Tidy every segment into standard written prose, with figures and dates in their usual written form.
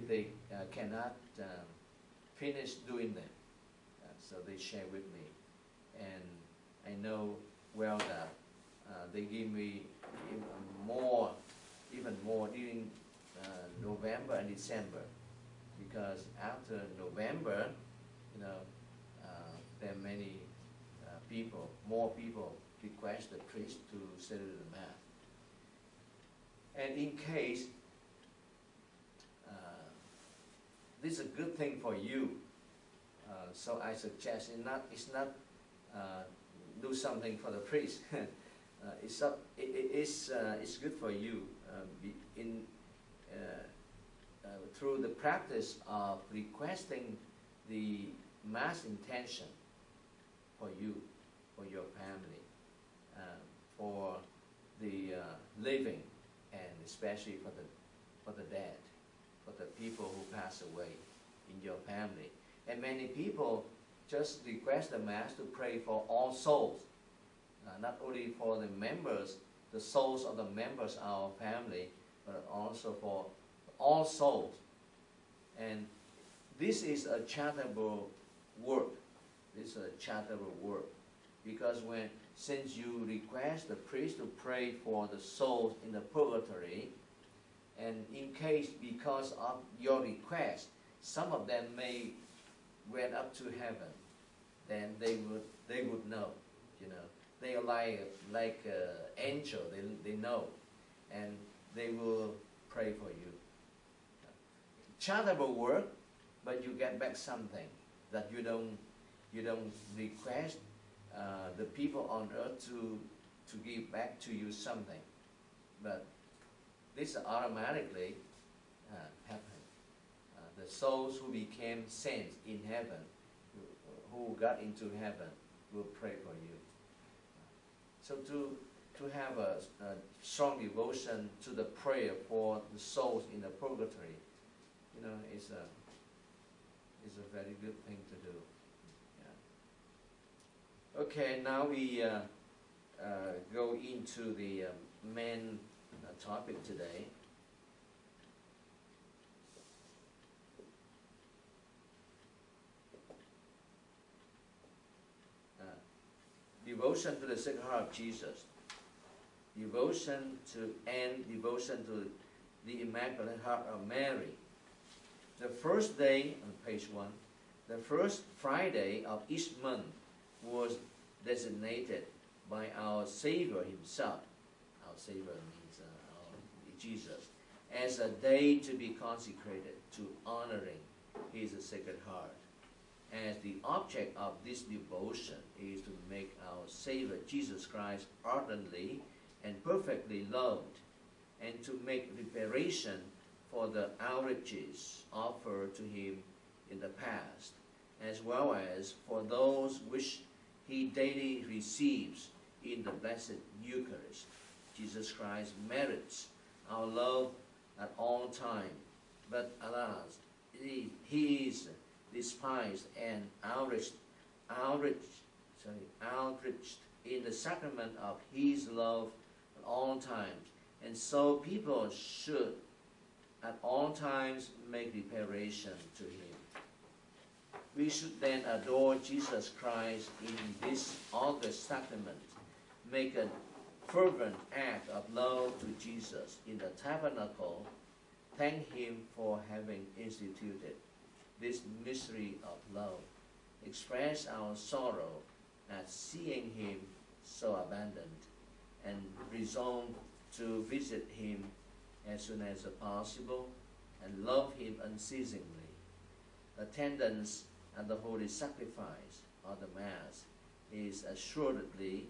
they cannot finish doing them. So they share with me. And I know well that they give me even more during November and December, because after November, you know, there are many more people request the priest to celebrate the Mass. And in case this is a good thing for you, so I suggest it's not do something for the priest. It's good for you through the practice of requesting the Mass intention for you, for your family, for the living, and especially for the dead, for the people who pass away in your family. And many people just request the Mass to pray for all souls, not only for the members, the souls of the members of our family, but also for all souls. And this is a charitable work. This is a charitable work, because since you request the priest to pray for the souls in the purgatory, and in case because of your request, some of them may went up to heaven, then they would know, you know. They are like angel. They know, and they will pray for you. Charitable work, but you get back something that you don't request the people on earth to give back to you something, but this automatically happens. The souls who became saints in heaven, who got into heaven, will pray for you. So to have a strong devotion to the prayer for the souls in the purgatory, you know, is a very good thing to do. Yeah. Okay, now we go into the main topic today. Devotion to the Sacred Heart of Jesus. Devotion to the Immaculate Heart of Mary. The first day, on page 1, the first Friday of each month was designated by our Savior himself. Our Savior means Jesus, as a day to be consecrated to honoring his Sacred Heart. As the object of this devotion is to make our Savior Jesus Christ ardently and perfectly loved, and to make reparation for the outrages offered to him in the past, as well as for those which he daily receives in the Blessed Eucharist. Jesus Christ merits our love at all times, but alas, he is despised and outraged in the sacrament of his love at all times. And so people should at all times make reparation to him. We should then adore Jesus Christ in this august sacrament, make a fervent act of love to Jesus in the tabernacle, thank him for having instituted this mystery of love, express our sorrow at seeing him so abandoned, and resolve to visit him as soon as possible and love him unceasingly. Attendance at the holy sacrifice of the Mass is assuredly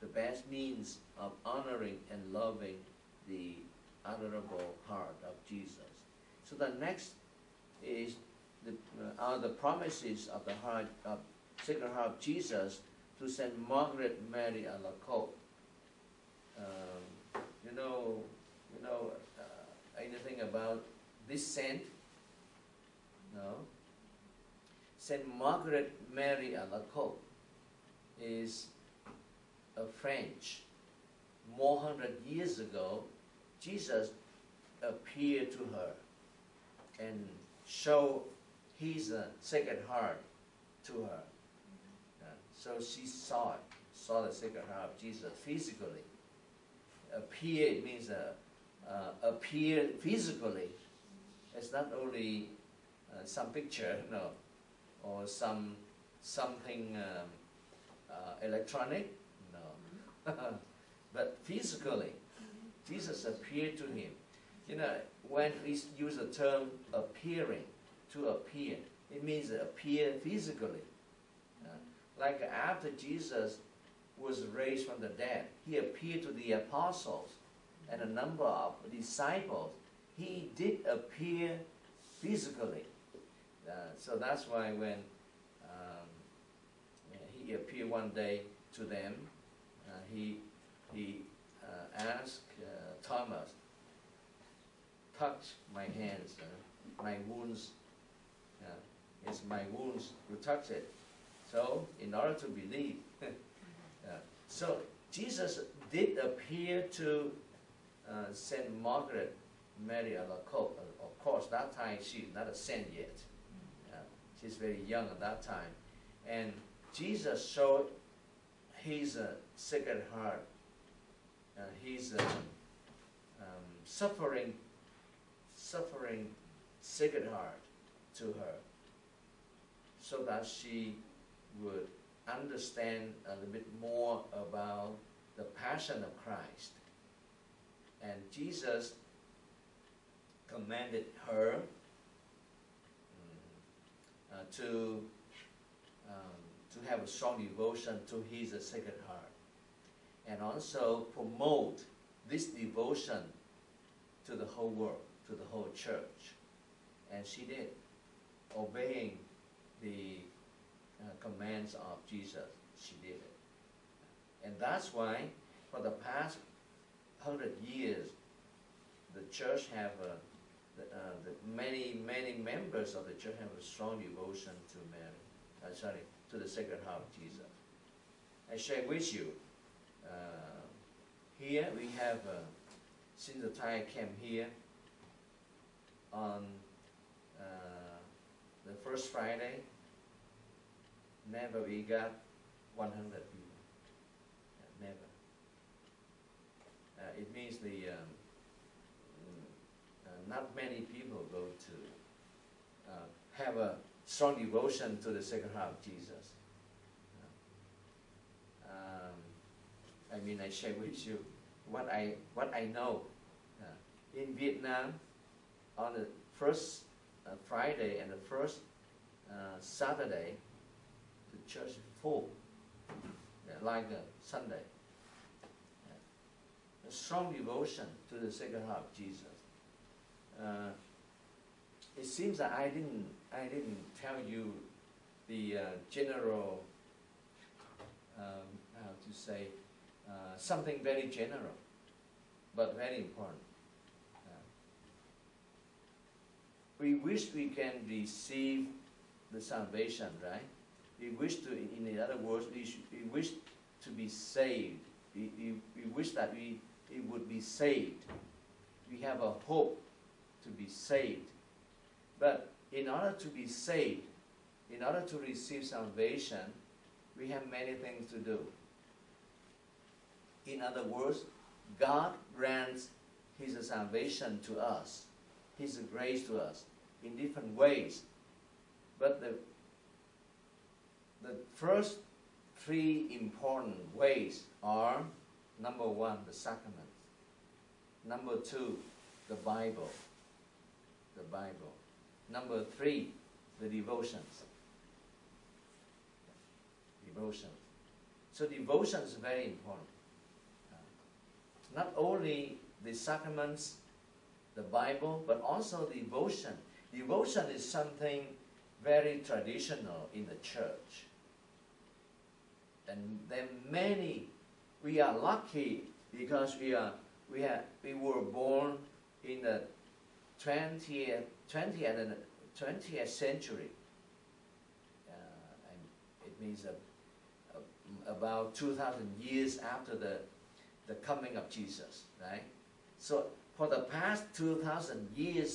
the best means of honoring and loving the adorable heart of Jesus. So the next is are the promises of the heart of Sacred Heart of Jesus to Saint Margaret Mary Alacoque. You know anything about this saint? No. Saint Margaret Mary Alacoque is a French. More 100 years ago, Jesus appeared to her and show his Sacred Heart to her. So she saw the Sacred Heart of Jesus physically. Appear means appear physically. It's not only some picture, no, or something electronic, no, but physically, Jesus appeared to him. You know, when we use the term appearing, to appear, it means appear physically. Like after Jesus was raised from the dead, he appeared to the apostles and a number of disciples. He did appear physically. So that's why when he appeared one day to them, he asked Thomas, touch my hands, my wounds. It's my wounds, you touch it. So, in order to believe. So, Jesus did appear to Saint Margaret Mary Alacoque. Of course, that time she's not a saint yet. She's very young at that time. And Jesus showed his Sacred Heart, his suffering Sacred Heart to her, so that she would understand a little bit more about the passion of Christ. And Jesus commanded her to have a strong devotion to his Sacred Heart, and also promote this devotion to the whole world, to the whole church. And she did, obeying the commands of Jesus. She did it. And that's why for the past 100 years the church have many members of the church have a strong devotion to Mary, to the Sacred Heart of Jesus. I share with you, here we have, since the time I came here, on the first Friday, never we got 100 people. Never. It means not many people go to have a strong devotion to the Sacred Heart of Jesus. I mean, I share with you what I know. In Vietnam, on the first Friday and the first Saturday, the church is full, like Sunday. A strong devotion to the Sacred Heart of Jesus. It seems that I didn't tell you the general, how to say, something very general, but very important. We wish we can receive the salvation, right? We wish to, in other words, we wish to be saved. We wish that we would be saved. We have a hope to be saved. But in order to be saved, in order to receive salvation, we have many things to do. In other words, God grants his salvation to us, his grace to us in different ways. But the first three important ways are, number one, the sacraments. Number two, the Bible. The Bible. Number three, the devotions. Devotion. So devotion is very important. Not only the sacraments, the Bible, but also devotion. Devotion is something very traditional in the church. And then we are lucky because we were born in the 20th century. And it means about 2,000 years after the coming of Jesus, right? So for the past 2,000 years,